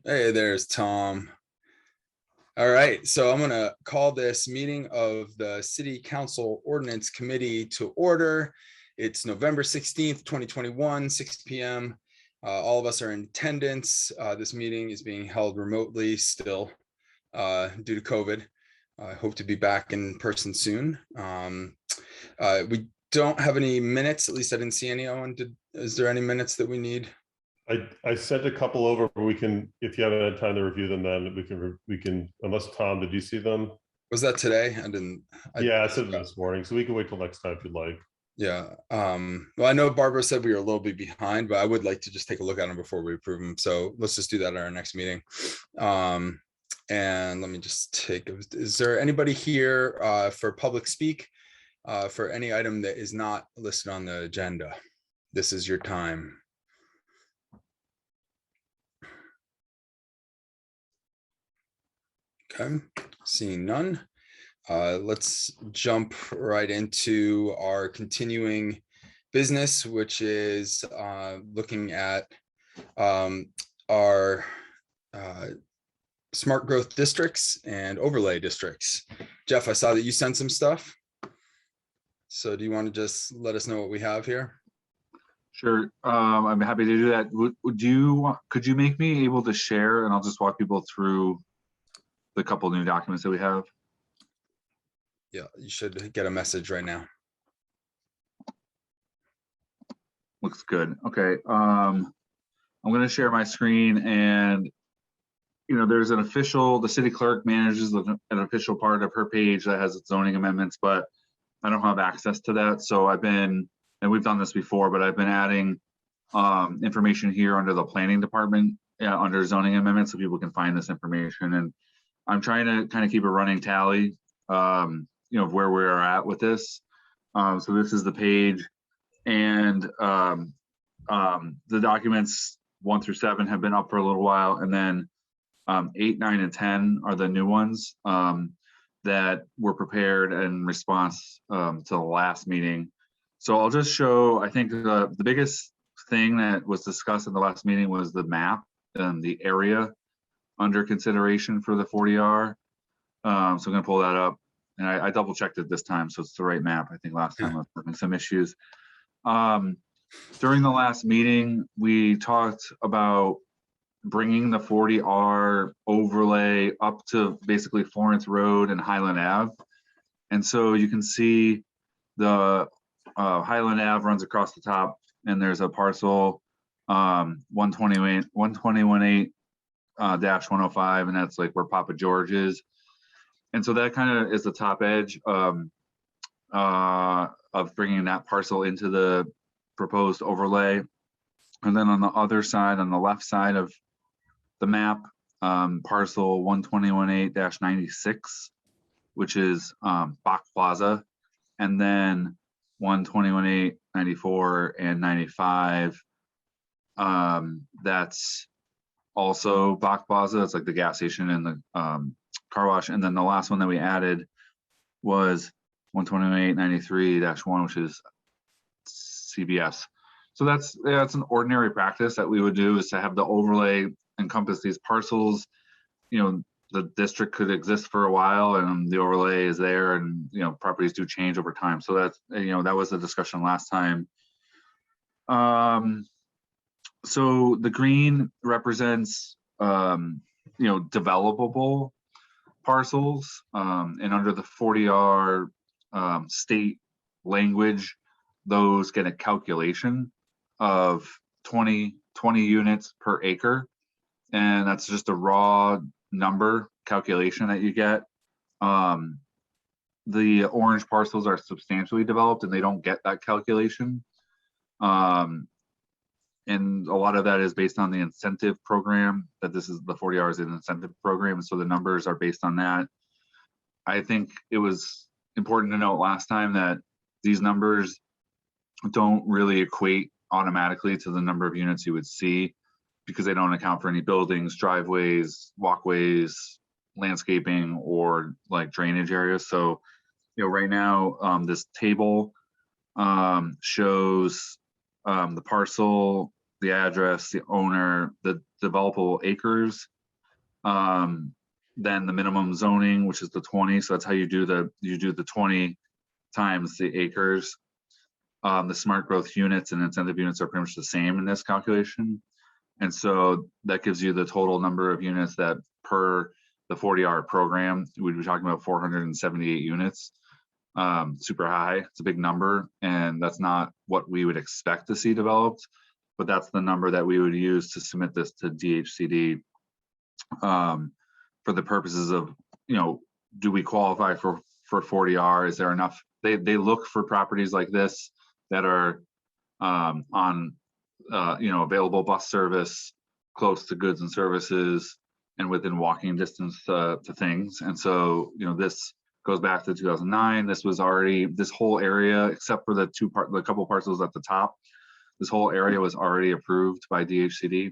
Hey, there's Tom. All right, so I'm gonna call this meeting of the City Council Ordinance Committee to order. It's November 16th, 2021, 6 p.m. All of us are in attendance. This meeting is being held remotely still due to COVID. I hope to be back in person soon. We don't have any minutes, at least I didn't see any. Owen, is there any minutes that we need? I sent a couple over, but we can, if you haven't had time to review them, then we can, unless Tom, did you see them? Was that today? Yeah, I sent them this morning, so we can wait till next time if you'd like. Yeah. Well, I know Barbara said we were a little bit behind, but I would like to just take a look at them before we approve them. So let's just do that at our next meeting. And let me just take, is there anybody here for public speak for any item that is not listed on the agenda? This is your time. Okay, seeing none. Let's jump right into our continuing business, which is looking at our smart growth districts and overlay districts. Jeff, I saw that you sent some stuff. So do you want to just let us know what we have here? Sure, I'm happy to do that. Could you make me able to share, and I'll just walk people through the couple new documents that we have? Yeah, you should get a message right now. Looks good. Okay, I'm going to share my screen, and there's an official, the city clerk manages an official part of her page that has its zoning amendments, but I don't have access to that. So and we've done this before, but I've been adding information here under the planning department, under zoning amendments, so people can find this information. And I'm trying to kind of keep a running tally, of where we're at with this. So this is the page, and the documents 1 through 7 have been up for a little while, and then 8, 9, and 10 are the new ones that were prepared in response to the last meeting. So I'll just show, I think the biggest thing that was discussed in the last meeting was the map and the area under consideration for the 40R. So I'm going to pull that up, and I double checked it this time, so it's the right map. I think last time I was having some issues. During the last meeting, we talked about bringing the 40R overlay up to basically Florence Road and Highland Ave. And so you can see the Highland Ave runs across the top, and there's a parcel 121.8 -105, and that's like where Papa George is. And so that kind of is the top edge of bringing that parcel into the proposed overlay. And then on the other side, on the left side of the map, parcel 121.8 -96, which is Bach Plaza, and then 121.8, 94, and 95. That's also Bach Plaza. It's like the gas station and the car wash. And then the last one that we added was 128 93-1, which is CBS. So that's an ordinary practice that we would do, is to have the overlay encompass these parcels. The district could exist for a while, and the overlay is there, and properties do change over time. So that's that was the discussion last time. So the green represents developable parcels, and under the 40R state language, those get a calculation of 20 units per acre, and that's just a raw number calculation that you get. The orange parcels are substantially developed, and they don't get that calculation. And a lot of that is based on the incentive program, that this is the 40R is an incentive program. So the numbers are based on that. I think it was important to note last time that these numbers don't really equate automatically to the number of units you would see, because they don't account for any buildings, driveways, walkways, landscaping, or like drainage areas. So, right now, this table shows the parcel, the address, the owner, the developable acres, then the minimum zoning, which is the 20. So that's how you do the 20 times the acres. The smart growth units and incentive units are pretty much the same in this calculation. And so that gives you the total number of units that per the 40-hour program, we'd be talking about 478 units. Super high, it's a big number, and that's not what we would expect to see developed, but that's the number that we would use to submit this to DHCD for the purposes of, do we qualify for 40R? Is there enough? They look for properties like this that are on available bus service, close to goods and services, and within walking distance to things. And so, this goes back to 2009. This was already, this whole area, except for the couple parcels at the top, this whole area was already approved by DHCD.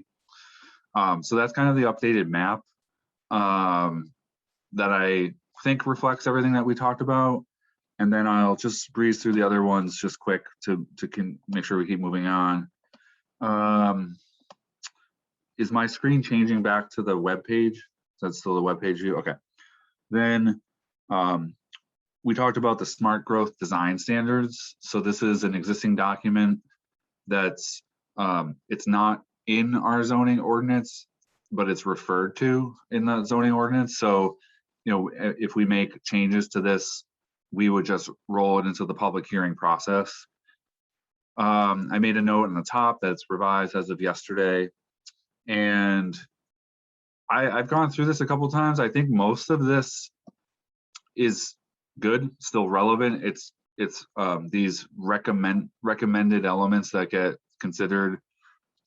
So that's kind of the updated map that I think reflects everything that we talked about. And then I'll just breeze through the other ones just quick to make sure we keep moving on. Is my screen changing back to the web page? That's still the web page view. Okay. Then we talked about the smart growth design standards. So this is an existing document that's it's not in our zoning ordinance, but it's referred to in the zoning ordinance. So, if we make changes to this, we would just roll it into the public hearing process. I made a note on the top that's revised as of yesterday. And I've gone through this a couple of times. I think most of this is good, still relevant. It's these recommended elements that get considered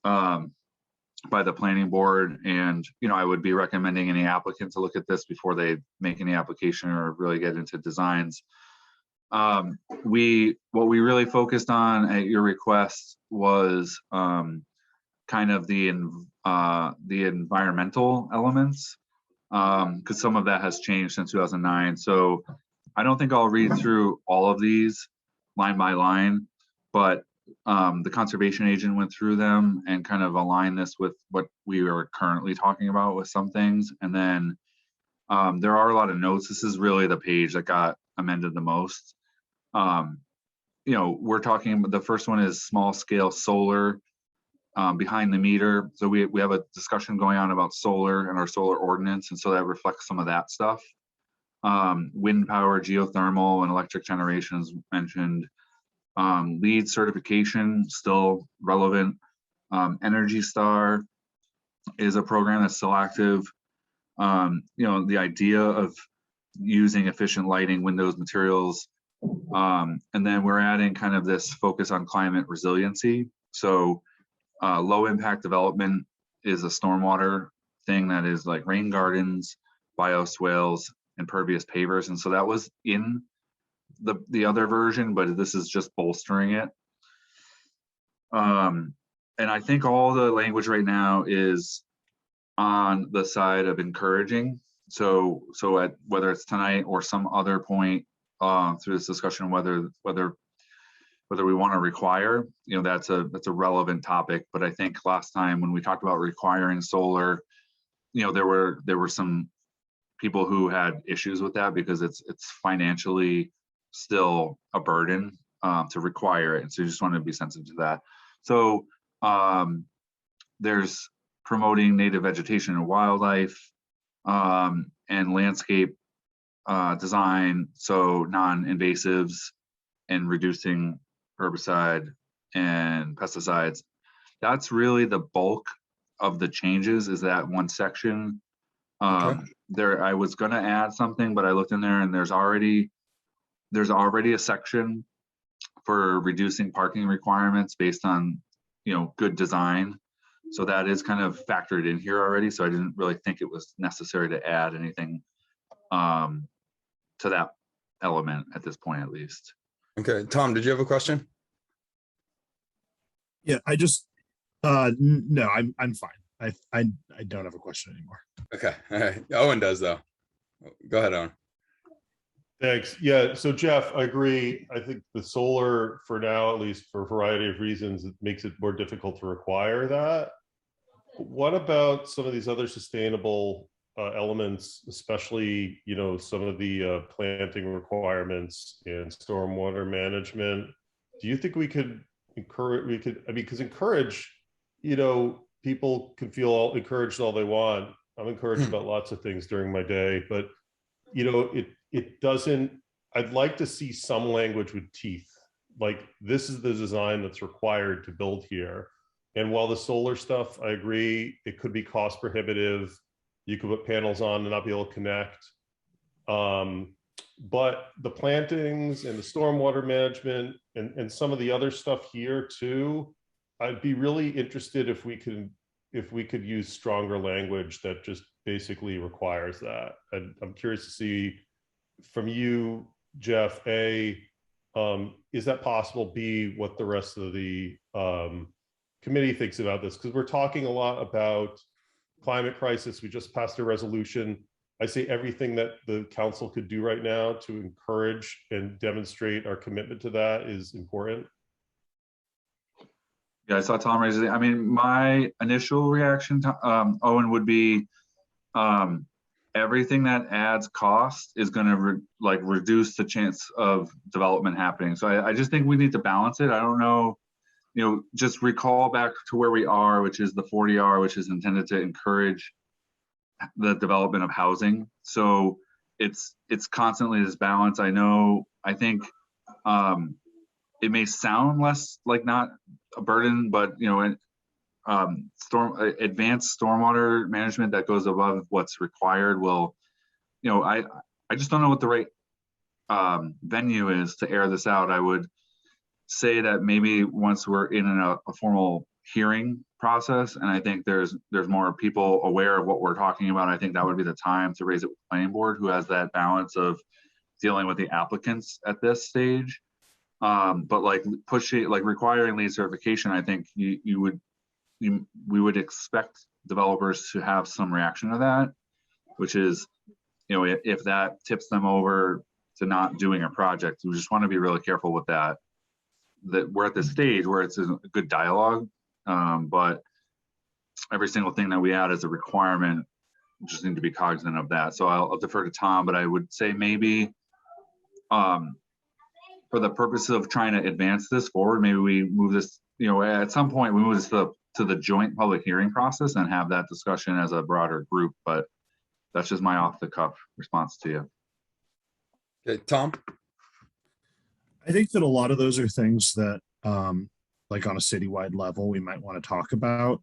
by the planning board. And, I would be recommending any applicant to look at this before they make any application or really get into designs. What we really focused on at your request was kind of the environmental elements, because some of that has changed since 2009. So I don't think I'll read through all of these line by line, but the conservation agent went through them and kind of aligned this with what we are currently talking about with some things. And then there are a lot of notes. This is really the page that got amended the most. We're talking, the first one is small scale solar behind the meter. So we have a discussion going on about solar and our solar ordinance. And so that reflects some of that stuff. Wind power, geothermal, and electric generation is mentioned. LEED certification, still relevant. Energy Star is a program that's still active. The idea of using efficient lighting, windows, materials. And then we're adding kind of this focus on climate resiliency. So low impact development is a stormwater thing that is like rain gardens, bioswales, and pervious pavers. And so that was in the other version, but this is just bolstering it. And I think all the language right now is on the side of encouraging. So at whether it's tonight or some other point through this discussion, whether we want to require, that's a relevant topic. But I think last time when we talked about requiring solar, there were some people who had issues with that because it's financially still a burden to require it. And so you just want to be sensitive to that. So there's promoting native vegetation and wildlife and landscape design, so non-invasives, and reducing herbicide and pesticides. That's really the bulk of the changes, is that one section. Okay. There, I was going to add something, but I looked in there and there's already a section for reducing parking requirements based on good design. So that is kind of factored in here already. So I didn't really think it was necessary to add anything to that element at this point, at least. Okay, Tom, did you have a question? Yeah, I just no, I'm fine. I don't have a question anymore. Okay, all right. Owen does though. Go ahead, Owen. Thanks. Yeah, so Jeff, I agree. I think the solar, for now, at least for a variety of reasons, it makes it more difficult to require that. What about some of these other sustainable elements, especially, some of the planting requirements and stormwater management? Do you think we could encourage, because encourage, people can feel encouraged all they want. I'm encouraged about lots of things during my day, but it doesn't, I'd like to see some language with teeth. Like, this is the design that's required to build here. And while the solar stuff, I agree, it could be cost prohibitive. You could put panels on and not be able to connect. But the plantings and the stormwater management and some of the other stuff here too, I'd be really interested if we could use stronger language that just basically requires that. I'm curious to see from you, Jeff, A, is that possible? B, what the rest of the committee thinks about this, because we're talking a lot about climate crisis. We just passed a resolution. I say everything that the council could do right now to encourage and demonstrate our commitment to that is important. Yeah, I saw Tom raise it. I mean, my initial reaction to Owen would be everything that adds cost is going to reduce the chance of development happening. So I just think we need to balance it. I don't know, just recall back to where we are, which is the 40R, which is intended to encourage the development of housing. So it's constantly this balance. I think it may sound less like not a burden, but advanced stormwater management that goes above what's required will, I just don't know what the right venue is to air this out. I would say that maybe once we're in a formal hearing process, and I think there's more people aware of what we're talking about, I think that would be the time to raise it with the planning board, who has that balance of dealing with the applicants at this stage. But requiring lead certification, I think we would expect developers to have some reaction to that, which is, if that tips them over to not doing a project, we just want to be really careful with that. That we're at this stage where it's a good dialogue, but every single thing that we add as a requirement, we just need to be cognizant of that. So I'll defer to Tom, but I would say maybe for the purpose of trying to advance this forward, maybe we move this, at some point we move this to the joint public hearing process and have that discussion as a broader group. But that's just my off the cuff response to you. Okay, Tom? I think that a lot of those are things that, like on a citywide level, we might want to talk about.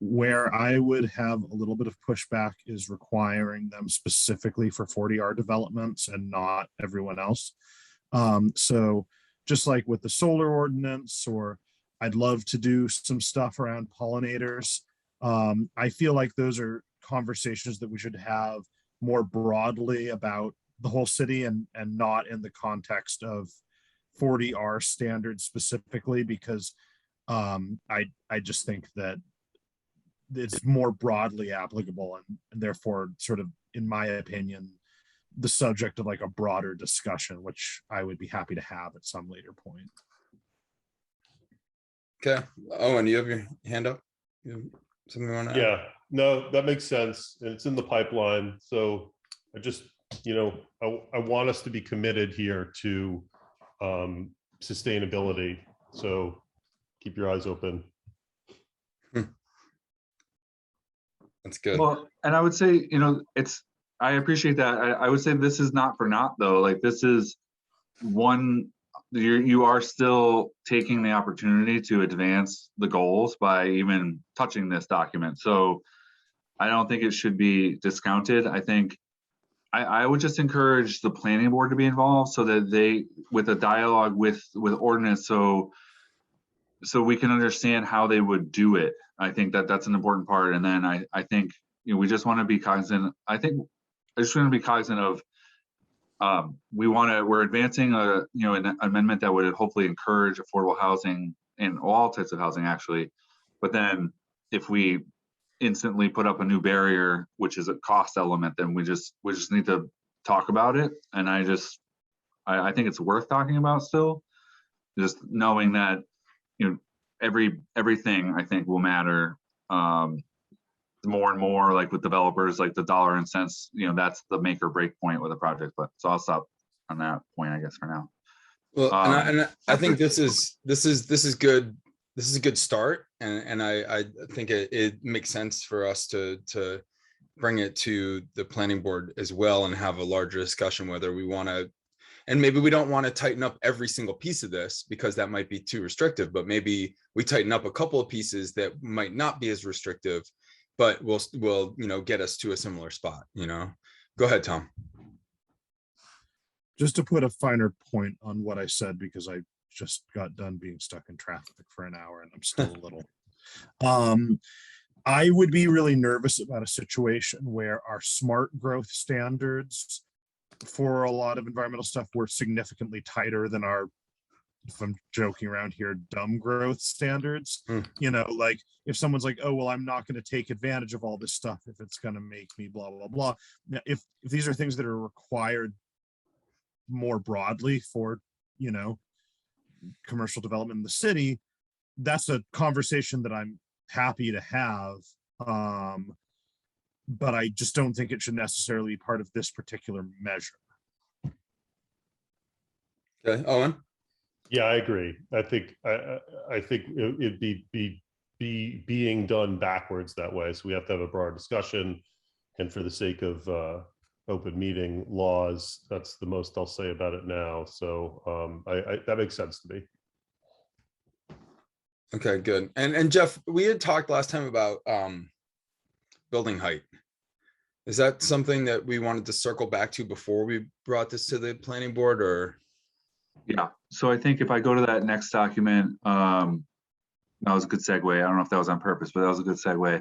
Where I would have a little bit of pushback is requiring them specifically for 40R developments and not everyone else. So just like with the solar ordinance, or I'd love to do some stuff around pollinators. I feel like those are conversations that we should have more broadly about the whole city and not in the context of 40R standards specifically, because I just think that it's more broadly applicable and therefore sort of, in my opinion, the subject of like a broader discussion, which I would be happy to have at some later point. Okay. Owen, you have your hand up? You have something you want to add? Yeah, no, that makes sense. And it's in the pipeline. So I just, I want us to be committed here to sustainability. So keep your eyes open. That's good. Well, and I would say, I appreciate that. I would say this is not for naught though. Like, this is one, you are still taking the opportunity to advance the goals by even touching this document. So I don't think it should be discounted. I think I would just encourage the planning board to be involved, so that they, with a dialogue with ordinance, so we can understand how they would do it. I think that's an important part. And then I think, we just want to be cognizant. I just want to be cognizant of, we're advancing an amendment that would hopefully encourage affordable housing and all types of housing, actually. But then if we instantly put up a new barrier, which is a cost element, then we just need to talk about it. And I think it's worth talking about still, just knowing that, you know, everything I think will matter more and more, like with developers, like the dollar and cents, you know, that's the make or break point with a project. But so I'll stop on that point, I guess, for now. Well, I think this is good. This is a good start, and I think it makes sense for us to bring it to the planning board as well and have a larger discussion whether we want to, and maybe we don't want to tighten up every single piece of this because that might be too restrictive, but maybe we tighten up a couple of pieces that might not be as restrictive, but will you know, get us to a similar spot, you know. Go ahead, Tom. Just to put a finer point on what I said, because I just got done being stuck in traffic for an hour and I'm still a little I would be really nervous about a situation where our smart growth standards for a lot of environmental stuff were significantly tighter than our, if I'm joking around here, dumb growth standards. You know, like if someone's like, oh, well, I'm not going to take advantage of all this stuff if it's going to make me blah, blah, blah. Now, if these are things that are required more broadly for, you know, commercial development in the city, that's a conversation that I'm happy to have. But I just don't think it should necessarily be part of this particular measure. Okay, Owen. Yeah, I agree. I think it'd be being done backwards that way. So we have to have a broad discussion, and for the sake of open meeting laws, that's the most I'll say about it now. So that makes sense to me. Okay, good. And Jeff, we had talked last time about building height. Is that something that we wanted to circle back to before we brought this to the planning board, or? Yeah, so I think if I go to that next document, that was a good segue. I don't know if that was on purpose, but that was a good segue.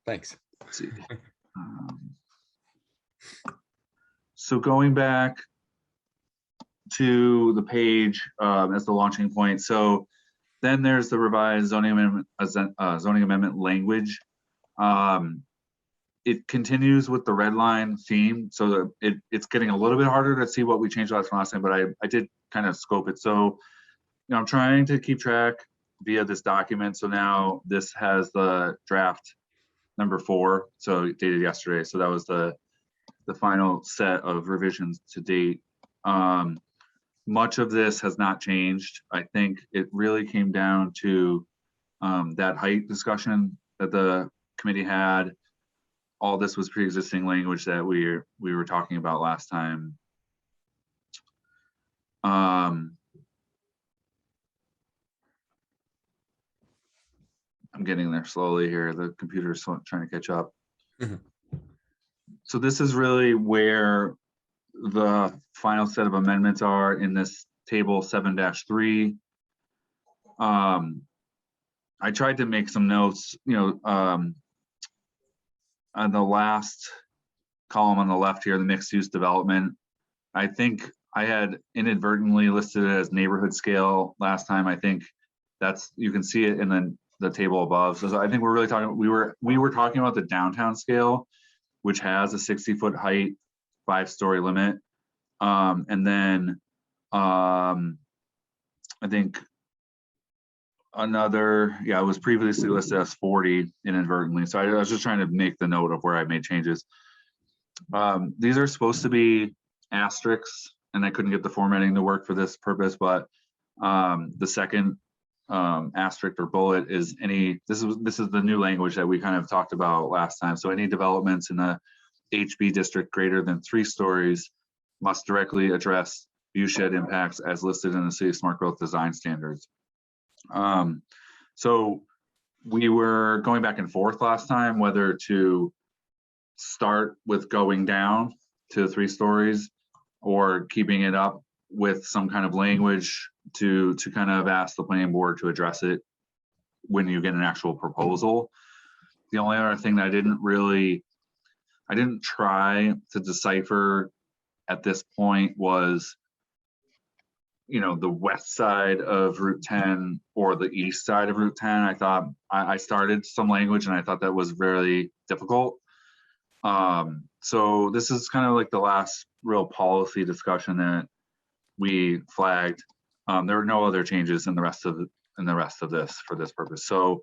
Thanks. Let's see. So going back to the page as the launching point. So then there's the revised zoning amendment language. It continues with the red line theme, so it's getting a little bit harder to see what we changed last time, but I did kind of scope it. So, you know, I'm trying to keep track via this document. So now this has the draft number 4, so dated yesterday. So that was the final set of revisions to date. Much of this has not changed. I think it really came down to that height discussion that the committee had. All this was pre-existing language that we were talking about last time. I'm getting there slowly here. The computer's trying to catch up. So this is really where the final set of amendments are in this table 7-3. I tried to make some notes, you know, on the last column on the left here, the mixed use development. I think I had inadvertently listed it as neighborhood scale last time. I think that's, you can see it in the table above. So I think we're really talking, we were talking about the downtown scale, which has a 60-foot height, 5-story limit. And then I think another, yeah, it was previously listed as 40 inadvertently. So I was just trying to make the note of where I made changes. These are supposed to be asterisks, and I couldn't get the formatting to work for this purpose, but the second asterisk or bullet is this is the new language that we kind of talked about last time. So any developments in the HB district greater than 3 stories must directly address viewshed impacts as listed in the city smart growth design standards. So we were going back and forth last time whether to start with going down to 3 stories or keeping it up with some kind of language to kind of ask the planning board to address it when you get an actual proposal. The only other thing that I didn't try to decipher at this point was, you know, the west side of Route 10 or the east side of Route 10. I thought I started some language and I thought that was really difficult. So this is kind of like the last real policy discussion that we flagged. There were no other changes in the rest of this for this purpose. So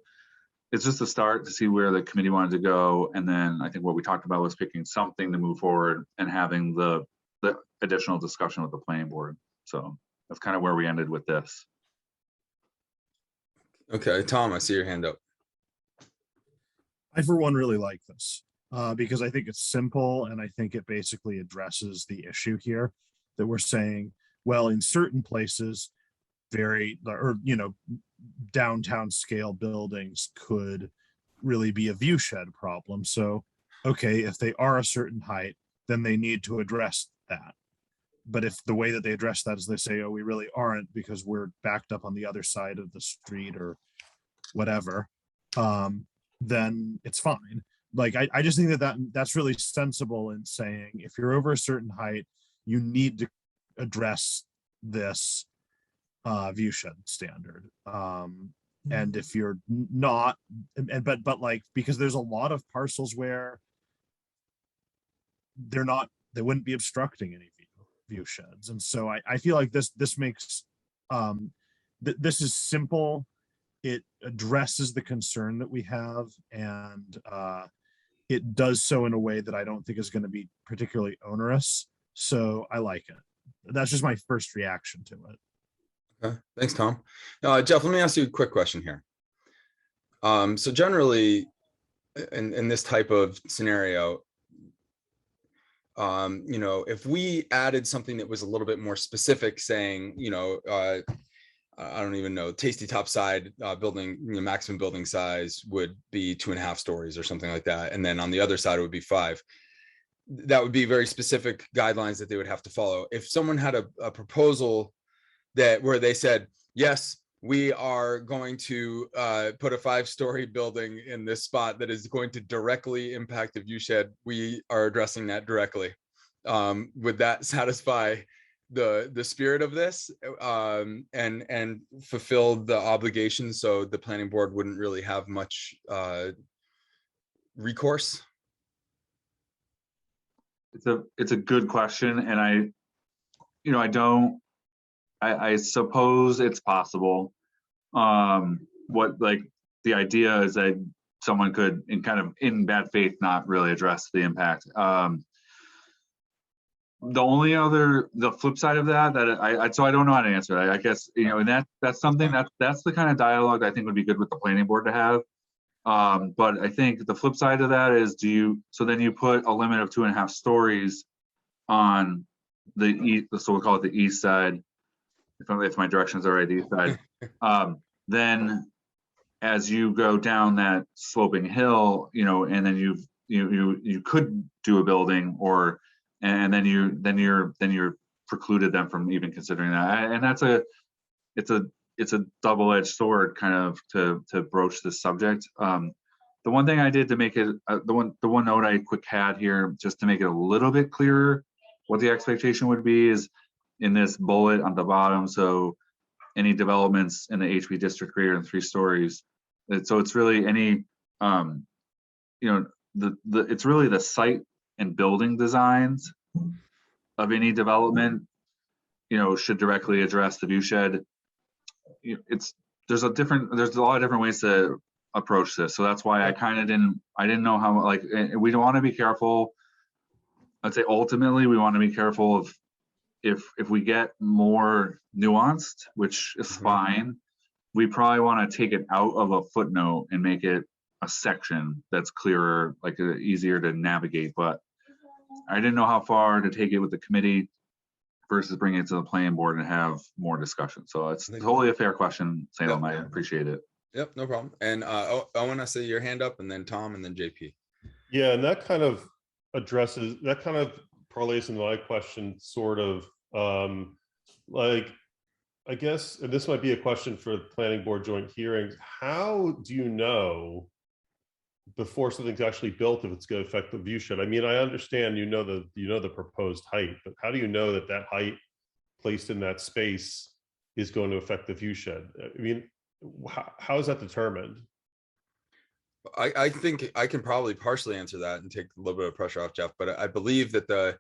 it's just a start to see where the committee wanted to go. And then I think what we talked about was picking something to move forward and having the additional discussion with the planning board. So that's kind of where we ended with this. Okay, Tom, I see your hand up. I, for one, really like this because I think it's simple and I think it basically addresses the issue here that we're saying, well, in certain places, downtown scale buildings could really be a view shed problem. So, okay, if they are a certain height, then they need to address that. But if the way that they address that is they say, oh, we really aren't because we're backed up on the other side of the street or whatever, then it's fine. Like, I just think that's really sensible in saying if you're over a certain height, you need to address this view shed standard. And if you're not, but like, because there's a lot of parcels where they wouldn't be obstructing any view sheds. And so I feel like this makes, this is simple. It addresses the concern that we have, and it does so in a way that I don't think is going to be particularly onerous. So I like it. That's just my first reaction to it. Okay, thanks, Tom. Jeff, let me ask you a quick question here. So generally, in this type of scenario, if we added something that was a little bit more specific, saying, I don't even know, Tasty Top side building, maximum building size would be 2.5 stories or something like that, and then on the other side it would be 5. That would be very specific guidelines that they would have to follow. If someone had a proposal where they said, yes, we are going to put a 5-story building in this spot that is going to directly impact the view shed, we are addressing that directly. Would that satisfy the spirit of this and fulfill the obligation, so the planning board wouldn't really have much recourse? It's a good question, and I suppose it's possible. What, like, the idea is that someone could, in bad faith, not really address the impact. The flip side of that, so I don't know how to answer that. I guess, and that's something that's the kind of dialogue I think would be good with the planning board to have. But I think the flip side of that is, so then you put a limit of 2.5 stories on the east, so we'll call it the east side, if my directions are right, the east side. Then as you go down that sloping hill, and then you could do a building, and then you're precluded them from even considering that. And it's a double-edged sword, kind of, to broach this subject. The one thing I did to make it, the one note I quick had here, just to make it a little bit clearer what the expectation would be, is in this bullet on the bottom. So any developments in the HB district greater than 3 stories. So it's really any, it's really the site and building designs of any development, should directly address the view shed. There's a lot of different ways to approach this. So that's why I didn't know how, like, we don't want to be careful. I'd say ultimately we want to be careful of, if we get more nuanced, which is fine, we probably want to take it out of a footnote and make it a section that's clearer, like easier to navigate. But I didn't know how far to take it with the committee versus bringing it to the planning board and have more discussion. So it's totally a fair question, Salem. I appreciate it. Yep, no problem. And Owen, I see your hand up, and then Tom, and then JP. Yeah, and that kind of parlays into my question, sort of, like, I guess, and this might be a question for the planning board joint hearings. How do you know before something's actually built if it's going to affect the view shed? I mean, I understand the proposed height, but how do you know that height placed in that space is going to affect the view shed? I mean, how is that determined? I think I can probably partially answer that and take a little bit of pressure off Jeff, but I believe that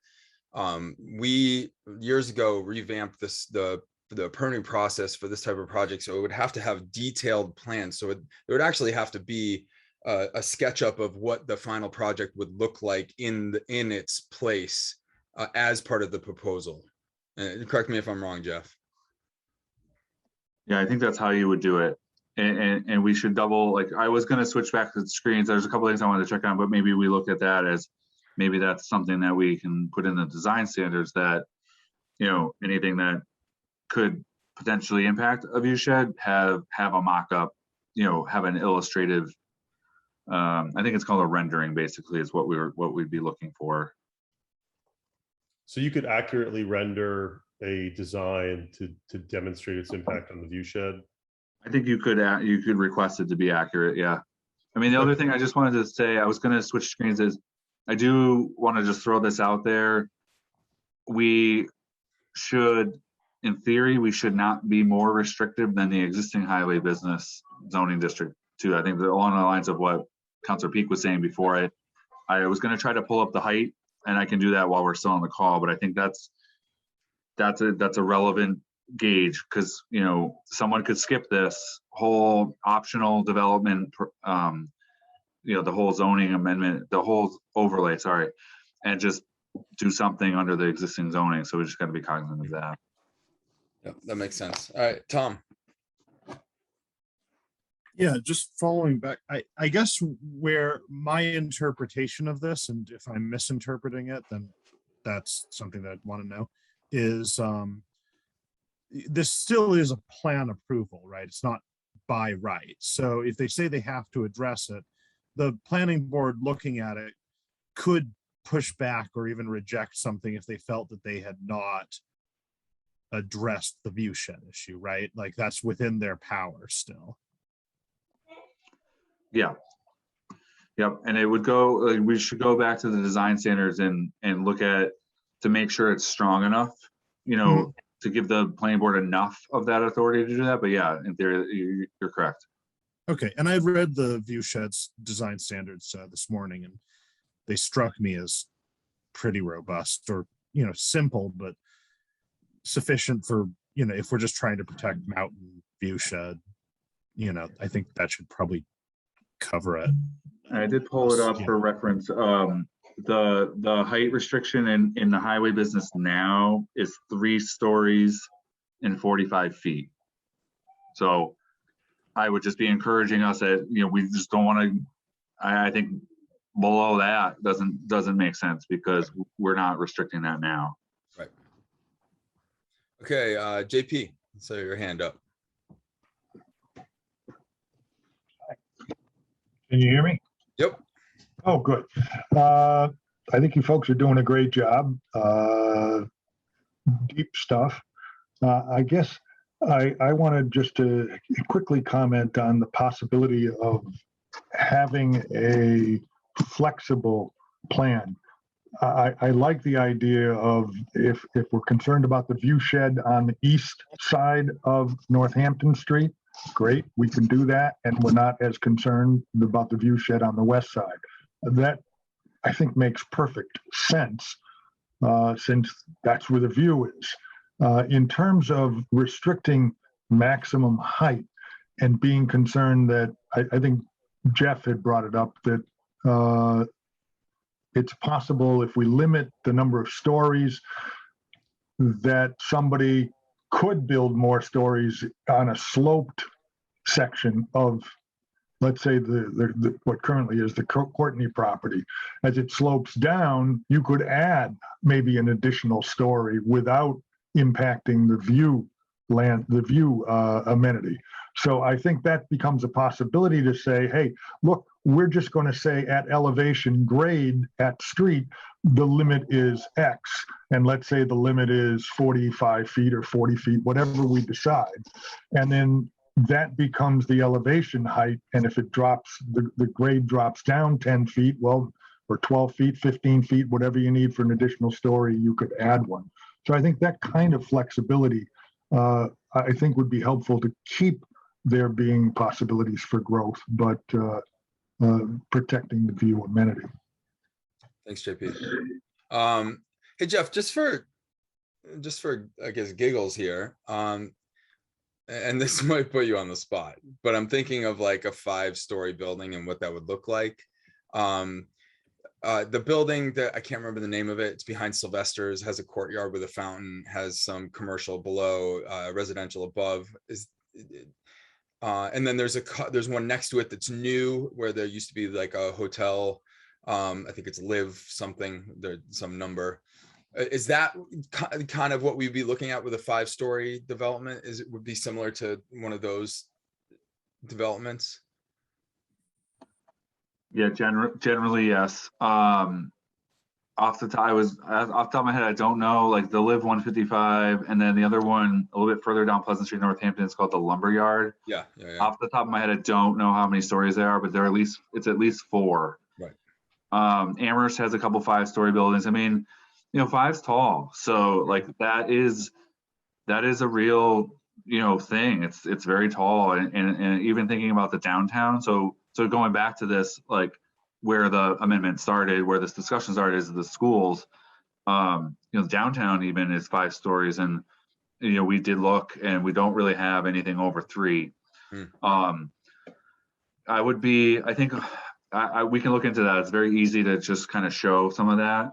we years ago revamped the permitting process for this type of project, so it would have to have detailed plans. So it would actually have to be a SketchUp of what the final project would look like in its place as part of the proposal. Correct me if I'm wrong, Jeff. Yeah, I think that's how you would do it. And we should double, like, I was going to switch back to the screens. There's a couple things I wanted to check on, but maybe we look at that as maybe that's something that we can put in the design standards, that, you know, anything that could potentially impact a view shed, have a mock-up, you know, have an illustrative, I think it's called a rendering, basically, is what we'd be looking for. So you could accurately render a design to demonstrate its impact on the view shed. I think you could request it to be accurate. Yeah. I mean, the other thing I just wanted to say, I was going to switch screens, is I do want to just throw this out there. We should, in theory, we should not be more restrictive than the existing highway business zoning district too. I think that along the lines of what Councilor Peak was saying before, I was going to try to pull up the height, and I can do that while we're still on the call, but I think that's a relevant gauge, because, you know, someone could skip this whole optional development, you know, the whole zoning amendment, the whole overlay, sorry, and just do something under the existing zoning. So we just got to be cognizant of that. Yeah, that makes sense. All right, Tom. Yeah, just following back, I guess where my interpretation of this, and if I'm misinterpreting it, then that's something that I'd want to know, is this still is a plan approval, right? It's not by right. So if they say they have to address it, the planning board looking at it could push back or even reject something if they felt that they had not addressed the view shed issue, right? Like, that's within their power still. Yeah. Yep. And it would go, we should go back to the design standards and look at, to make sure it's strong enough, you know, to give the planning board enough of that authority to do that. But yeah, in theory, you're correct. Okay. And I read the view sheds design standards this morning, and they struck me as pretty robust, or, you know, simple, but sufficient for, you know, if we're just trying to protect mountain view shed, you know, I think that should probably cover it. I did pull it up for reference. The height restriction in the highway business now is 3 stories and 45 feet. So I would just be encouraging us that, you know, we just don't want to, I think below that doesn't make sense, because we're not restricting that now. Right. Okay, JP, so your hand up. Can you hear me? Yep. Oh, good. I think you folks are doing a great job. Deep stuff. I guess I wanted just to quickly comment on the possibility of having a flexible plan. I like the idea of, if we're concerned about the view shed on the east side of Northampton Street, great, we can do that, and we're not as concerned about the view shed on the west side. That, I think, makes perfect sense, since that's where the view is. In terms of restricting maximum height and being concerned that, I think Jeff had brought it up, that it's possible, if we limit the number of stories, that somebody could build more stories on a sloped section of, let's say, the what currently is the Courtney property. As it slopes down, you could add maybe an additional story without impacting the view amenity. So I think that becomes a possibility to say, hey, look, we're just going to say at elevation grade at street, the limit is X. And let's say the limit is 45 feet or 40 feet, whatever we decide. And then that becomes the elevation height. And if it drops, the grade drops down 10 feet, well, or 12 feet, 15 feet, whatever you need for an additional story, you could add one. So I think that kind of flexibility, I think, would be helpful to keep there being possibilities for growth. But protecting the view amenity. Thanks, JP. Hey, Jeff, just for I guess giggles here, and this might put you on the spot, but I'm thinking of like a 5-story building and what that would look like. The building that I can't remember the name of it, it's behind Sylvester's, has a courtyard with a fountain, has some commercial below, residential above. And then there's one next to it that's new, where there used to be like a hotel. I think it's Live something, there's some number. Is that kind of what we'd be looking at with a 5-story development? Would be similar to one of those developments? Yeah, generally, yes. Off the top of my head, I don't know, like the Live 155, and then the other one a little bit further down Pleasant Street, Northampton, it's called the Lumberyard. Yeah. Off the top of my head, I don't know how many stories there are, but it's at least 4. Right. Amherst has a couple 5-story buildings. I mean, 5's tall, so like that is a real thing. It's very tall, and even thinking about the downtown. So going back to this, like where the amendment started, where this discussion started, is the schools. Downtown even is 5 stories, and we did look, and we don't really have anything over 3. I think we can look into that. It's very easy to just kind of show some of that.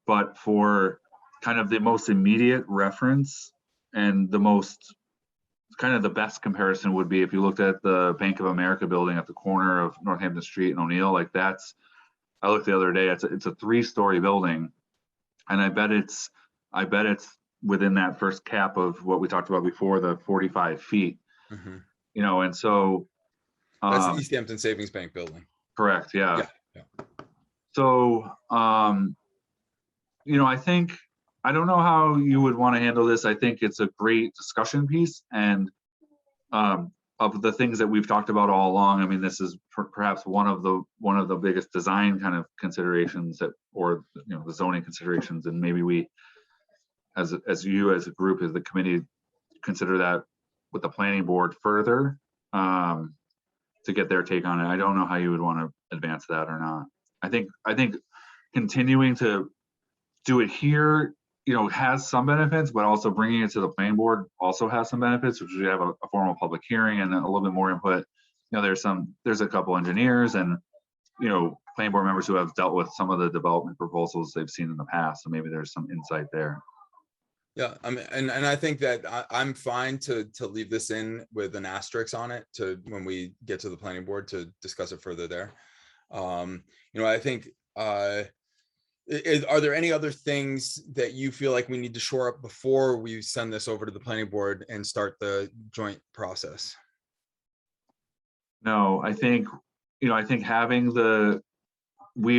But for kind of the most immediate reference and the most kind of the best comparison would be if you looked at the Bank of America building at the corner of Northampton Street and O'Neill. Like I looked the other day, it's a 3-story building, and I bet it's within that first cap of what we talked about before, the 45 feet. And so that's the Easthampton Savings Bank building. Correct. Yeah. So I don't know how you would want to handle this. I think it's a great discussion piece, and of the things that we've talked about all along, I mean, this is perhaps one of the biggest design kind of considerations or the zoning considerations, and maybe we, as a group, as the committee, consider that with the planning board further to get their take on it. I don't know how you would want to advance that or not. I think continuing to do it here, has some benefits, but also bringing it to the planning board also has some benefits, which we have a formal public hearing and a little bit more input. There's a couple engineers and, planning board members who have dealt with some of the development proposals they've seen in the past. So maybe there's some insight there. Yeah, I mean, and I think that I'm fine to leave this in with an asterisk on it to when we get to the planning board to discuss it further there. I think, are there any other things that you feel like we need to shore up before we send this over to the planning board and start the joint process? No, I think having we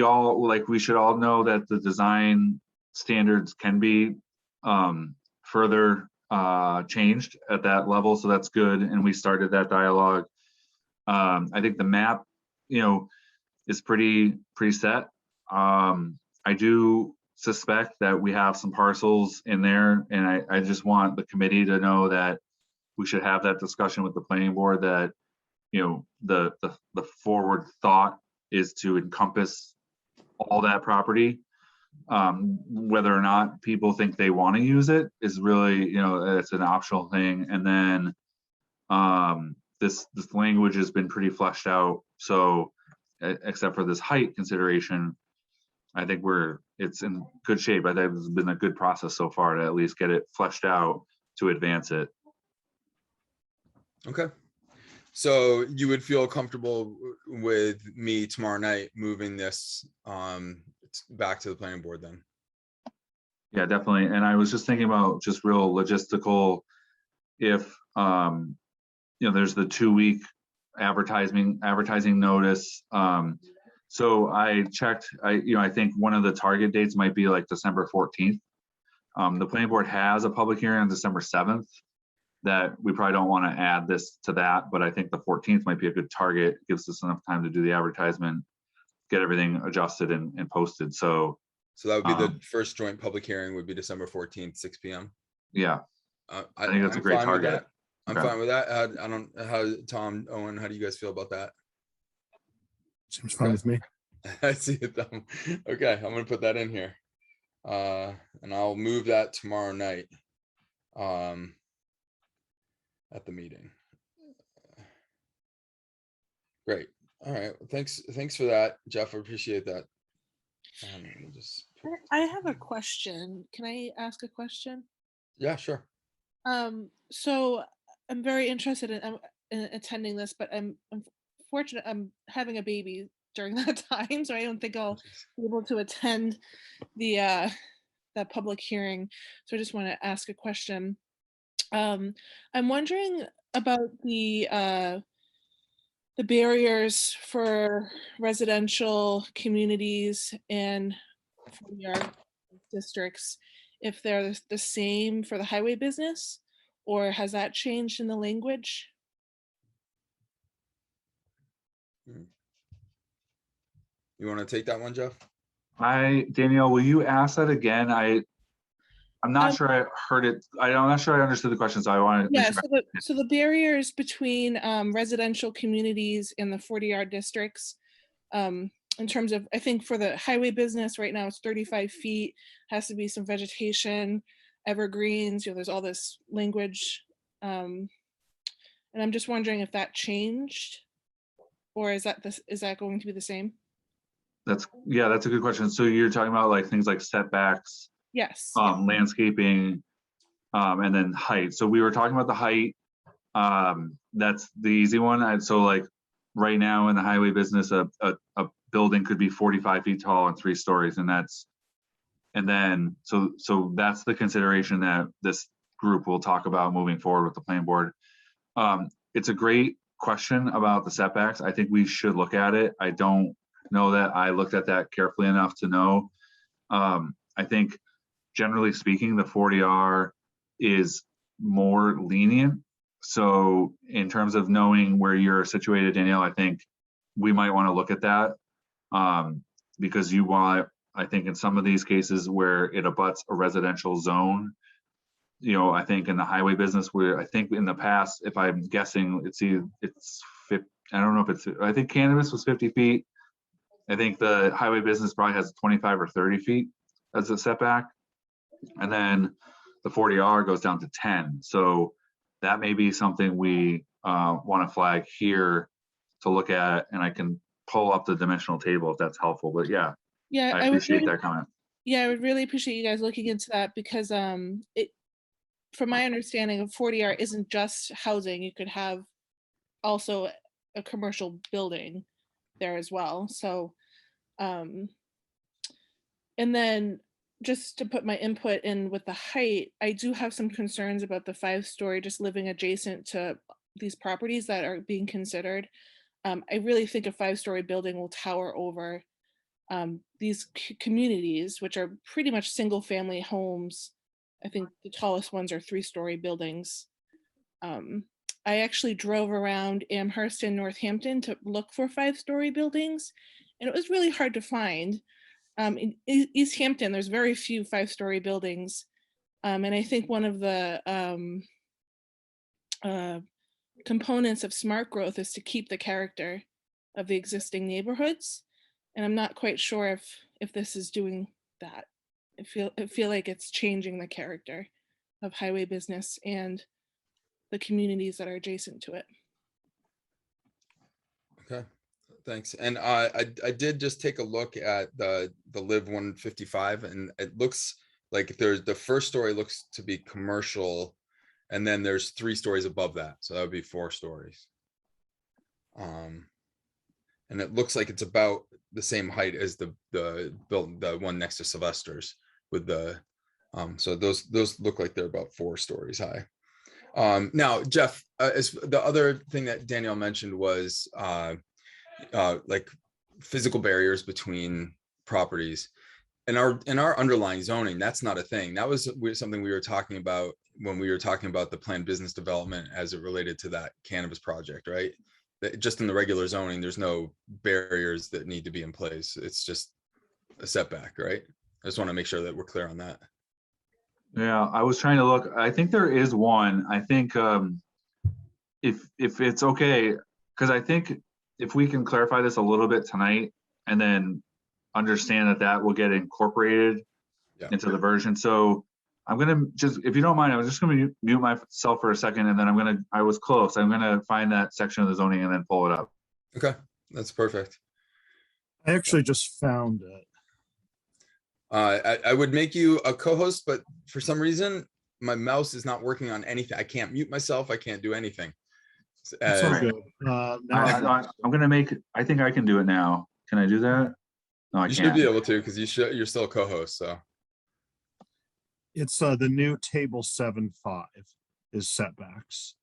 should all know that the design standards can be further changed at that level. So that's good. And we started that dialogue. I think the map, is pretty set. I do suspect that we have some parcels in there, and I just want the committee to know that we should have that discussion with the planning board, that the forward thought is to encompass all that property. Whether or not people think they want to use it is really, it's an optional thing. And then this language has been pretty fleshed out. So except for this height consideration, I think it's in good shape. I think it's been a good process so far to at least get it fleshed out to advance it. Okay. So you would feel comfortable with me tomorrow night moving this back to the planning board then? Yeah, definitely. And I was just thinking about just real logistical, if there's the 2-week advertising notice. So I checked, I think one of the target dates might be like December 14th. The planning board has a public hearing on December 7th that we probably don't want to add this to that, but I think the 14th might be a good target. It gives us enough time to do the advertisement, get everything adjusted and posted. So that would be the first joint public hearing would be December 14th, 6 p.m. Yeah. I think that's a great target. I'm fine with that. I don't, Tom, Owen, how do you guys feel about that? Seems fine with me. I see it. Okay, I'm gonna put that in here. And I'll move that tomorrow night. At the meeting. Great. All right. Well, thanks for that, Jeff. I appreciate that. Let me just I have a question. Can I ask a question? yeah, sure. So I'm very interested in attending this, but I'm fortunate I'm having a baby during that time, so I don't think I'll be able to attend the that public hearing. So I just want to ask a question. I'm wondering about the barriers for residential communities and for your districts, if they're the same for the highway business, or has that changed in the language? You want to take that one, Jeff? Danielle, will you ask that again? I'm not sure I heard it. I'm not sure I understood the question, so I want to. Yeah, so the barriers between residential communities in the 40R districts, in terms of, I think for the highway business right now, it's 35 feet, has to be some vegetation, evergreens, there's all this language. And I'm just wondering if that changed, or is that going to be the same? That's a good question. So you're talking about like things like setbacks, Yes. landscaping, and then height. So we were talking about the height. That's the easy one. So like right now in the highway business, a building could be 45 feet tall and 3 stories, and then so that's the consideration that this group will talk about moving forward with the planning board. It's a great question about the setbacks. I think we should look at it. I don't know that I looked at that carefully enough to know. I think generally speaking, the 40R is more lenient. So in terms of knowing where you're situated, Danielle, I think we might want to look at that, because I think in some of these cases where it abuts a residential zone, I think in the highway business, where I think in the past, if I'm guessing, it's 50, I don't know if I think cannabis was 50 feet. I think the highway business probably has 25 or 30 feet as a setback. And then the 40R goes down to 10. So that may be something we want to flag here to look at, and I can pull up the dimensional table if that's helpful. But yeah, I appreciate that comment. Yeah, I would really appreciate you guys looking into that, because from my understanding of 40R isn't just housing. You could have also a commercial building there as well. So, and then just to put my input in with the height, I do have some concerns about the 5-story just living adjacent to these properties that are being considered. I really think a 5-story building will tower over these communities, which are pretty much single family homes. I think the tallest ones are 3-story buildings. I actually drove around Amherst and Northampton to look for 5-story buildings, and it was really hard to find. In Easthampton, there's very few 5-story buildings. And I think one of the components of smart growth is to keep the character of the existing neighborhoods. And I'm not quite sure if this is doing that. I feel like it's changing the character of highway business and the communities that are adjacent to it. Okay, thanks. And I did just take a look at the Live 155, and it looks like the first story looks to be commercial, and then there's 3 stories above that, so that would be 4 stories. And it looks like it's about the same height as the one next to Sylvester's with the so those look like they're about 4 stories high. Now, Jeff, as the other thing that Danielle mentioned was like physical barriers between properties. In our underlying zoning, that's not a thing. That was something we were talking about when we were talking about the planned business development as it related to that cannabis project, right? That just in the regular zoning, there's no barriers that need to be in place. It's just a setback, right? I just want to make sure that we're clear on that. Yeah, I was trying to look. I think there is one. I think if it's okay, because I think if we can clarify this a little bit tonight and then understand that that will get incorporated into the version. So I'm gonna just, if you don't mind, I'm just gonna mute myself for a second, and then I was close. I'm gonna find that section of the zoning and then pull it up. Okay, that's perfect. I actually just found it. I would make you a co-host, but for some reason, my mouse is not working on anything. I can't mute myself. I can't do anything. It's all Uh, good. Now I'm gonna make, I think I can do it now. Can I do that? No, I you should can't. be able to, because you're still a co-host, so. it's the new table 7.5 is setbacks.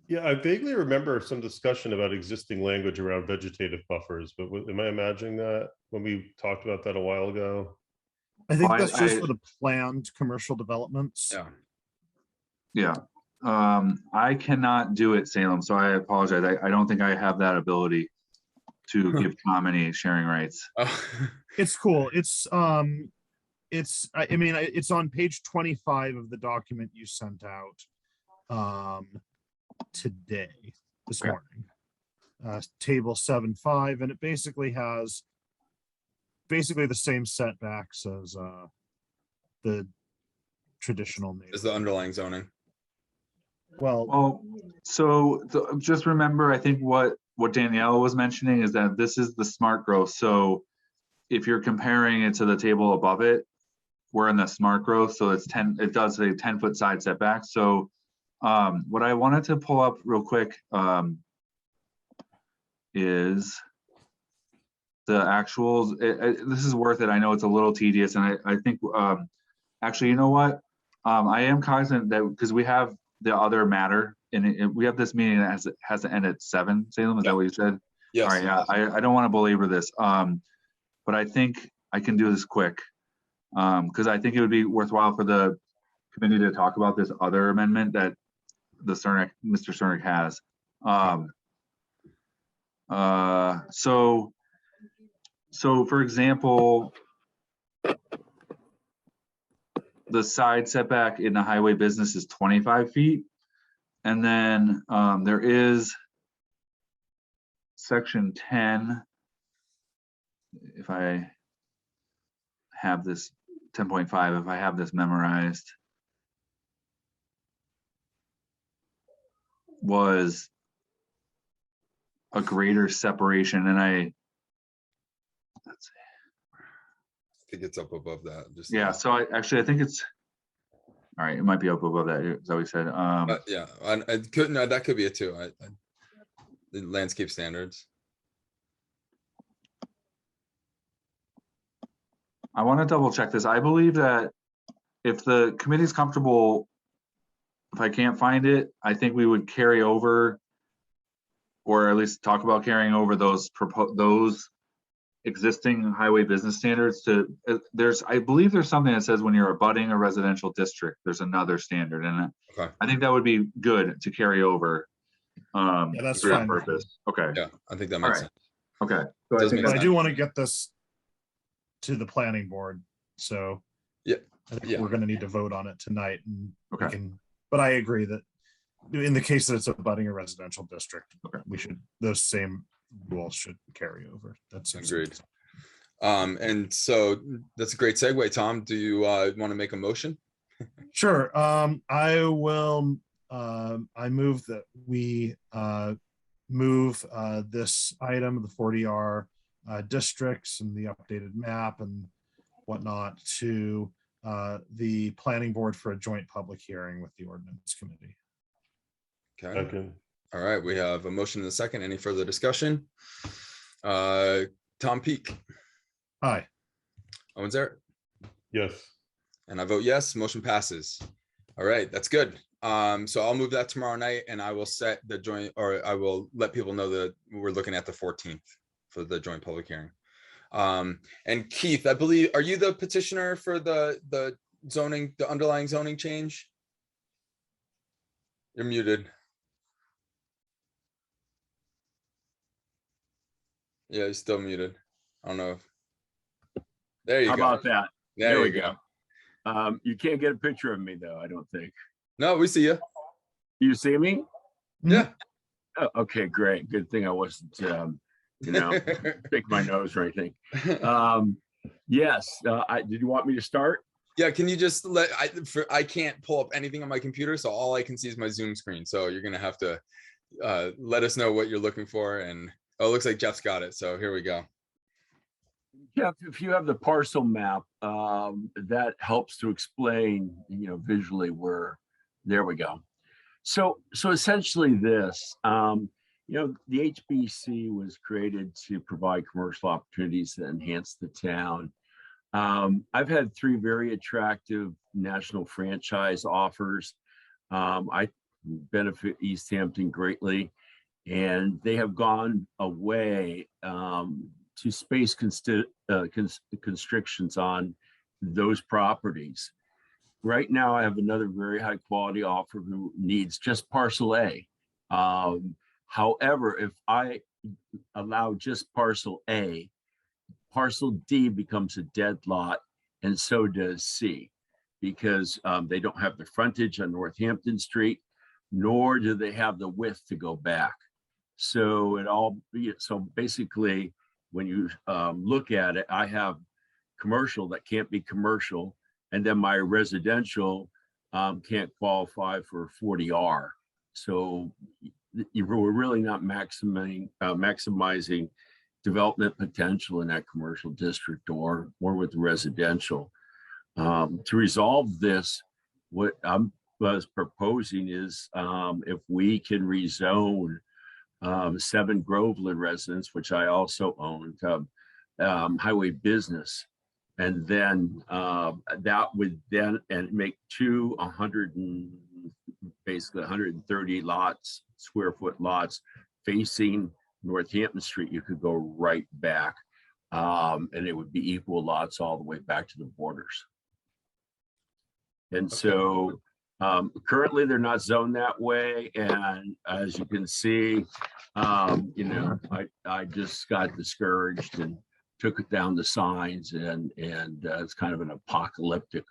Yeah, I vaguely remember some discussion about existing language around vegetative buffers, but am I imagining that when we talked about that a while ago? I think Well, that's just for the planned commercial developments. Yeah. Yeah. I cannot do it, Salem, so I apologize. I don't think I have that ability to give Tom any sharing rights. Oh, It's cool. I mean, it's on page 25 of the document you sent out today, this Okay. morning. Table 7.5, and it basically has the same setbacks as the traditional is neighborhood. the underlying zoning. Well, So just remember, I think what Danielle was mentioning is that this is the smart growth. So if you're comparing it to the table above it, we're in the smart growth. So it's 10, it does say 10-foot side setback. So what I wanted to pull up real quick is the actuals. This is worth it. I know it's a little tedious, and I think actually, you know what? I am cognizant that because we have the other matter, and we have this meeting that has to end at 7. Salem, is that what you said? Yes. All right. Yeah. I don't want to belabor this, but I think I can do this quick because I think it would be worthwhile for the committee to talk about this other amendment that Mr. Cernick has. So for example, the side setback in the highway business is 25 feet. And then there is section 10. If I have this 10.5, if I have this memorized, was a greater separation. And let's see. I think it's up above that. Just Yeah, so I think it's, all right, it might be up above that, is that what we said? yeah, I could, no, that could be it too. The landscape standards. I want to double check this. I believe that if the committee's comfortable, if I can't find it, I think we would carry over, or at least talk about carrying over those existing highway business standards to, I believe there's something that says when you're abutting a residential district, there's another standard in it. Okay. I think that would be good to carry over. yeah, that's for that fine. purpose. Okay. Yeah, I think that makes All right. sense. Okay. So Does I think make But I do want to get this to the planning board, so Yeah, I think yeah. we're going to need to vote on it tonight, and we Okay. can. But I agree that in the case that it's abutting a residential district, Okay. those same rules should carry over. That's Agreed. And so that's a great segue. Tom, do you want to make a motion? Sure. I will. I move that we move this item, the 40R districts and the updated map and whatnot, to the planning board for a joint public hearing with the ordinance committee. Okay. Okay. All right. We have a motion and a second. Any further discussion? Tom Peak, Aye. Owen Zarrett, Yes. and I vote yes. Motion passes. All right, that's good. So I'll move that tomorrow night, and I will set the joint, or I will let people know that we're looking at the 14th for the joint public hearing. And Keith, I believe, are you the petitioner for the zoning, the underlying zoning change? You're muted. Yeah, you're still muted. I don't know if, there you How go. about that? There we you go. You can't get a picture of me though, I don't think. No, we see you. You see me? Yeah. Oh, okay, great. Good thing I wasn't, pick my nose or anything. Yes, did you want me to start? Yeah, can you just I can't pull up anything on my computer, so all I can see is my Zoom screen. So you're gonna have to let us know what you're looking for. And oh, it looks like Jeff's got it. So here we go. Jeff, if you have the parcel map, that helps to explain, visually where, there we go. So essentially this, the HBC was created to provide commercial opportunities that enhance the town. I've had 3 very attractive national franchise offers. I benefit Easthampton greatly, and they have gone away to space constrictions on those properties. Right now, I have another very high quality offer who needs just parcel A. However, if I allow just parcel A, parcel D becomes a dead lot, and so does C, because they don't have the frontage on Northampton Street, nor do they have the width to go back. So basically, when you look at it, I have commercial that can't be commercial, and then my residential can't qualify for 40R. So we're really not maximizing development potential in that commercial district or with residential. To resolve this, what I was proposing is if we can rezone 7 Groveland residents, which I also owned, highway business, and then that would then make 2 130 square foot lots facing Northampton Street. You could go right back, and it would be equal lots all the way back to the borders. And so currently they're not zoned that way, and as you can see, I just got discouraged and took it down the signs, and it's kind of an apocalyptic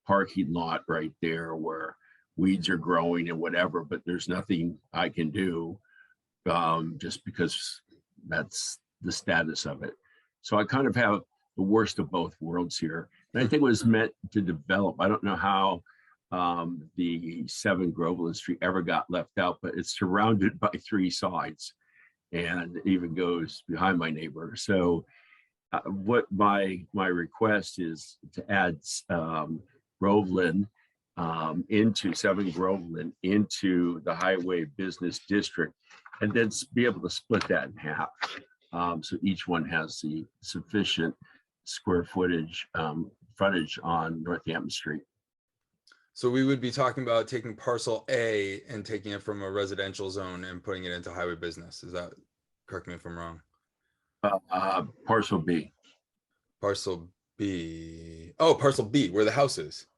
parking lot right there where weeds are growing and whatever, but there's nothing I can do just because that's the status of it. So I kind of have the worst of both worlds here. And I think it was meant to develop. I don't know how the 7 Groveland Street ever got left out, but it's surrounded by 3 sides and it even goes behind my neighbor. So what my request is to add Groveland into 7 Groveland into the highway business district, and then be able to split that in half. So each one has the sufficient square footage frontage on Northampton Street. So we would be talking about taking parcel A and taking it from a residential zone and putting it into highway business. Is that, correct me if I'm wrong? Parcel B. Parcel B. Oh, parcel B, where the house is.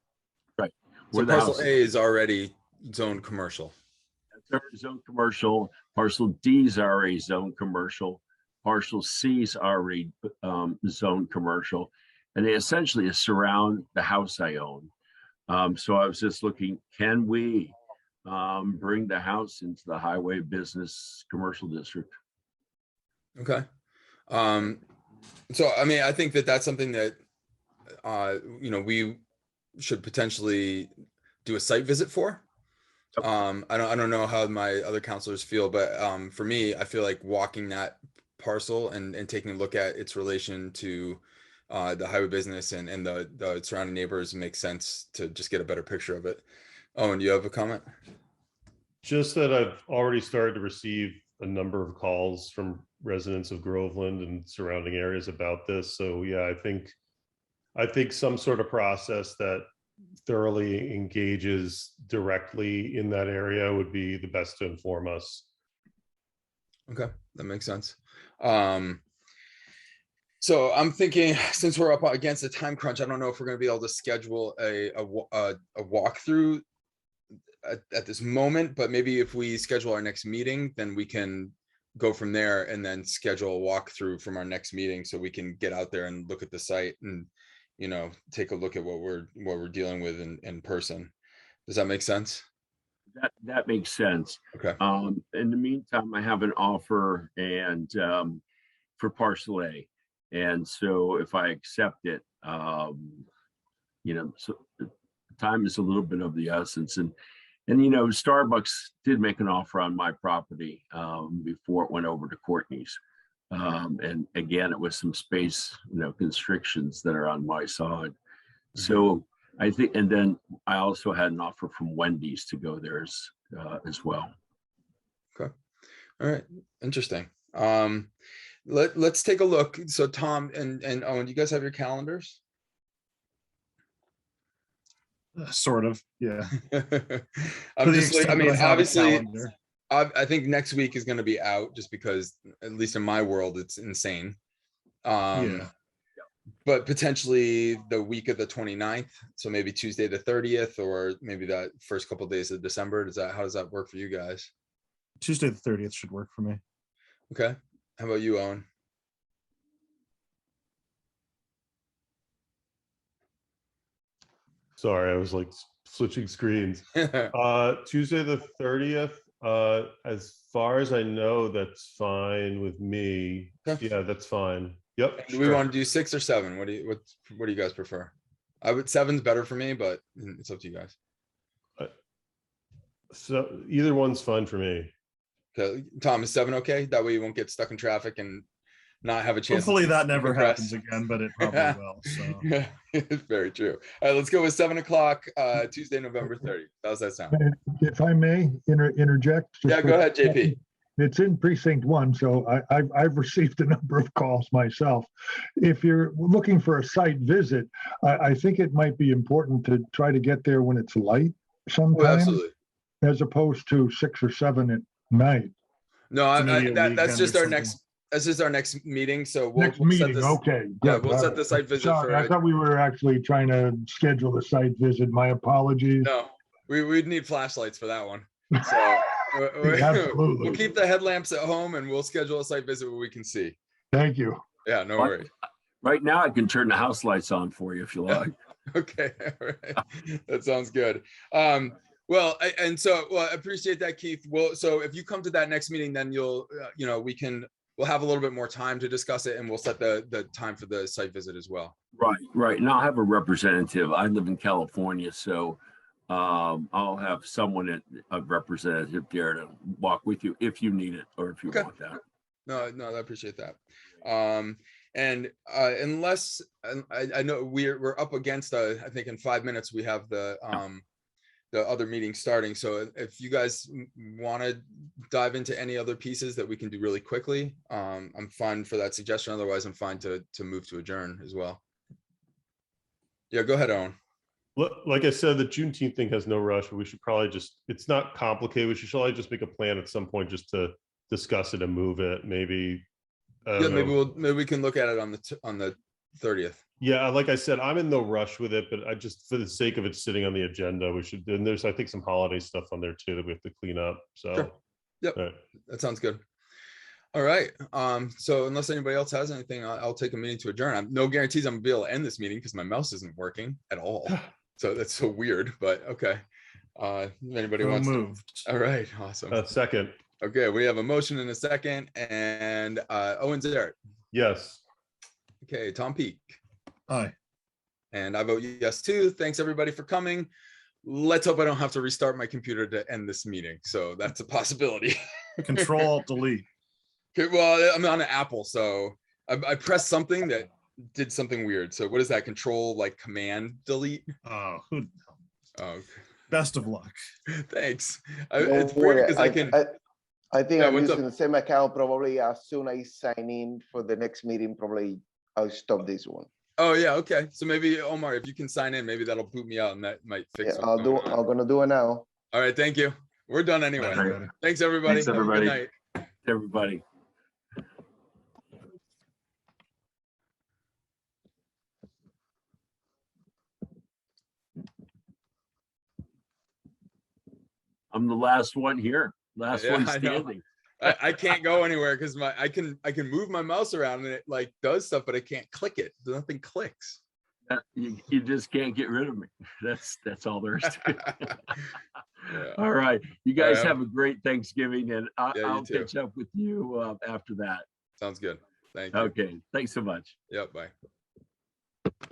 Right. So parcel A is already zoned commercial. That's already zoned commercial. Parcel D is already zoned commercial. Parcel C is already zoned commercial. And they essentially surround the house I own. So I was just looking, can we bring the house into the highway business commercial district? Okay. So, I mean, I think that that's something that, we should potentially do a site visit for. I don't know how my other counselors feel, but for me, I feel like walking that parcel and taking a look at its relation to the highway business and the surrounding neighbors makes sense to just get a better picture of it. Oh, and you have a comment? Just that I've already started to receive a number of calls from residents of Groveland and surrounding areas about this. So yeah, I think some sort of process that thoroughly engages directly in that area would be the best to inform us. Okay, that makes sense. So I'm thinking, since we're up against a time crunch, I don't know if we're going to be able to schedule a walkthrough at this moment, but maybe if we schedule our next meeting, then we can go from there and then schedule a walkthrough from our next meeting, so we can get out there and look at the site and, take a look at what we're dealing with in person. Does that make sense? that makes sense. Okay. In the meantime, I have an offer and for parcel A. And so if I accept it, so time is a little bit of the essence. And Starbucks did make an offer on my property before it went over to Courtney's. And again, it was some space, constrictions that are on my side. So I think, and then I also had an offer from Wendy's to go there as well. Okay. All right. Interesting. Let's take a look. So Tom and Owen, you guys have your calendars? Sort of, yeah. I'm just like, I mean, obviously, calendar. I think next week is going to be out just because, at least in my world, it's insane. Yeah. But potentially the week of the 29th, so maybe Tuesday the 30th, or maybe that first couple of days of December. How does that work for you guys? Tuesday the 30th should work for me. Okay. How about you, Owen? Sorry, I was like switching screens. Tuesday the 30th, as far as I know, that's fine with me. Okay. Yeah, that's fine. Yep. Do we want to do 6 or 7? What do you guys prefer? 7's better for me, but it's up to you guys. So either one's fine for me. Okay. Tom, is 7 okay? That way you won't get stuck in traffic and not have a chance. Hopefully that never compress. happens again, but it probably will. So Yeah, it's very true. All right, let's go with 7 o'clock, Tuesday, November 30th. How's that sound? If I may interject. Yeah, go ahead, JP. It's in precinct 1, so I've received a number of calls myself. If you're looking for a site visit, I think it might be important to try to get there when it's light sometimes, Absolutely. as opposed to 6 or 7 at night. No, maybe a that's just our weekend or next. That's just our next meeting. So we'll Next set meeting, this. okay. Yeah, good. we'll All set right. the site visit Sorry, I for. thought we were actually trying to schedule a site visit. My apologies. No, we'd need flashlights for that one. So Absolutely. we'll keep the headlamps at home and we'll schedule a site visit where we can see. Thank you. Yeah, no What? worries. Right now, I can turn the house lights on for you if you like. Okay, all right. That sounds good. Well, I appreciate that, Keith. Well, so if you come to that next meeting, then you'll, we'll have a little bit more time to discuss it, and we'll set the time for the site visit as well. Right. And I'll have a representative. I live in California, so I'll have someone, a representative there to walk with you if you need it or if you want that. No, I appreciate that. And unless I know we're up against, I think in 5 minutes we have the other meeting starting. So if you guys want to dive into any other pieces that we can do really quickly, I'm fine for that suggestion. Otherwise, I'm fine to move to adjourn as well. Yeah, go ahead, Owen. Like I said, the Juneteenth thing has no rush, but we should probably it's not complicated. We should probably just make a plan at some point just to discuss it and move it. Maybe. Maybe we can look at it on the 30th. Yeah, like I said, I'm in no rush with it, but I just, for the sake of it sitting on the agenda, we should. And there's, I think, some holiday stuff on there too that we have to clean up. So, sure. Yep, right. That sounds good. All right. So unless anybody else has anything, I'll take a meeting to adjourn. No guarantees I'm gonna be able to end this meeting because my mouse isn't working at all. So that's so weird, but okay. If anybody wants moved. All right, awesome. Second. Okay, we have a motion in a second, and Owen Zarrett. Yes. Okay, Tom Peak. Aye. And I vote yes too. Thanks everybody for coming. Let's hope I don't have to restart my computer to end this meeting. So that's a possibility. Control-Alt-Delete. Okay, well, I'm on an Apple, so I pressed something that did something weird. So what is that? Command delete? Oh, Oh, best of luck. Thanks. It's weird because I can. I think Yeah, I'm what's using up? the same account. Probably as soon as I sign in for the next meeting, probably I'll stop this one. Oh yeah, okay. So maybe Omar, if you can sign in, maybe that'll boot me out, and that might fix Yeah, what's I'll do. going on. I'm gonna do it now. All right, thank you. We're done anyway. Bye. Thanks everybody. Thanks, Have a good everybody. night. Everybody. I'm the last one here. Last Yeah, one I know. standing. I can't go anywhere because I can move my mouse around and it does stuff, but I can't click it. Nothing clicks. You just can't get rid of me. That's all there is to it. Yeah. All right. You guys right. have a great Thanksgiving, and Yeah, you I'll too. catch up with you after that. Sounds good. Thank you. Okay. Thanks so much. Yep, bye.